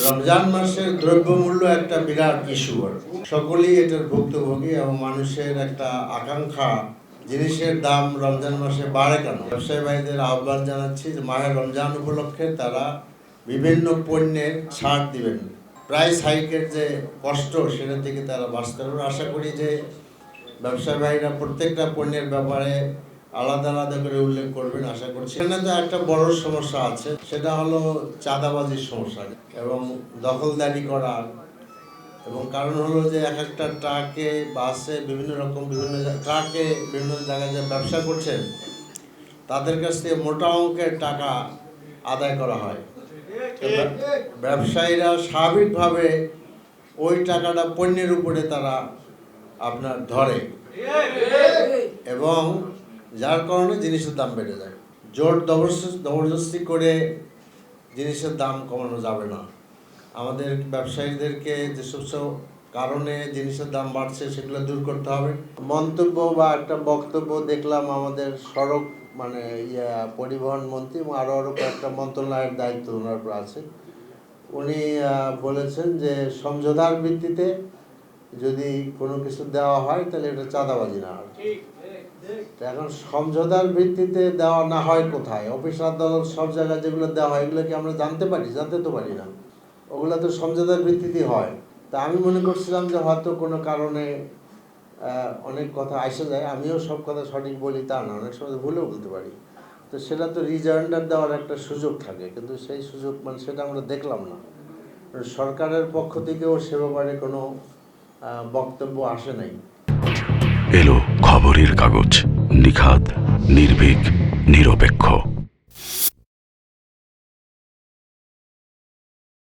রমজান মাসের দ্রব্যমূল্য একটা বিরাট ইস্যু। সকলেই এটার ভুক্তভোগী এবং মানুষের একটা আকাঙ্ক্ষা জিনিসের দাম রমজান মাসে বাড়ে কেন। ব্যবসায়ী ভাইদের আহ্বান জানাচ্ছি যে মাহে রমজান উপলক্ষে তারা বিভিন্ন পণ্যের ছাড় দিবেন। প্রাইস হাইকের যে কষ্ট সেটা থেকে তারা বাঁচতে পারবে। আশা করি যে ব্যবসায়ী ভাইরা প্রত্যেকটা পণ্যের ব্যাপারে আলাদা আলাদা করে উল্লেখ করবেন আশা করছি। এখানে তো একটা বড় সমস্যা আছে, সেটা হলো চাঁদাবাজির সমস্যা এবং দখলদারি করা। এবং কারণ হলো যে এক একটা ট্রাকে বাসে বিভিন্ন ট্রাকে বিভিন্ন জায়গায় যে ব্যবসা করছেন তাদের কাছ থেকে মোটা অঙ্কের টাকা আদায় করা হয়। ব্যবসায়ীরা স্বাভাবিকভাবে ওই টাকাটা পণ্যের উপরে তারা আপনার ধরে এবং যার কারণে জিনিসের দাম বেড়ে যায়। জোর জবরদস্তি করে জিনিসের দাম কমানো যাবে না। আমাদের ব্যবসায়ীদেরকে যেসব কারণে জিনিসের দাম বাড়ছে সেগুলো দূর করতে হবে। মন্তব্য বা একটা বক্তব্য দেখলাম আমাদের সড়ক পরিবহন মন্ত্রী এবং আরও কয়েকটা মন্ত্রণালয়ের দায়িত্ব ওনার উপর আছে। উনি বলেছেন যে সমঝোতার ভিত্তিতে যদি কোনো কিছু দেওয়া হয় তাহলে এটা চাঁদাবাজি না হয়। এখন সমঝোতার ভিত্তিতে দেওয়া না হয় কোথায়? অফিস আদালত সব জায়গায় যেগুলো দেওয়া হয় এগুলো কি আমরা জানতে তো পারি না। ওগুলো তো সমঝোতার ভিত্তিতে হয়। তা আমি মনে করছিলাম যে হয়তো কোনো কারণে অনেক কথা আসে যায়, আমিও সব কথা সঠিক বলি তা না, অনেক সময় ভুলেও বলতে পারি। তো সেটা তো রিজাইন্ডার দেওয়ার একটা সুযোগ থাকে, কিন্তু সেই সুযোগ সেটা আমরা দেখলাম না। সরকারের পক্ষ থেকেও সে ব্যাপারে কোনো বক্তব্য আসে নাই। এলো খবরের কাগজ, নিখাত, নির্ভীক, নিরপেক্ষ।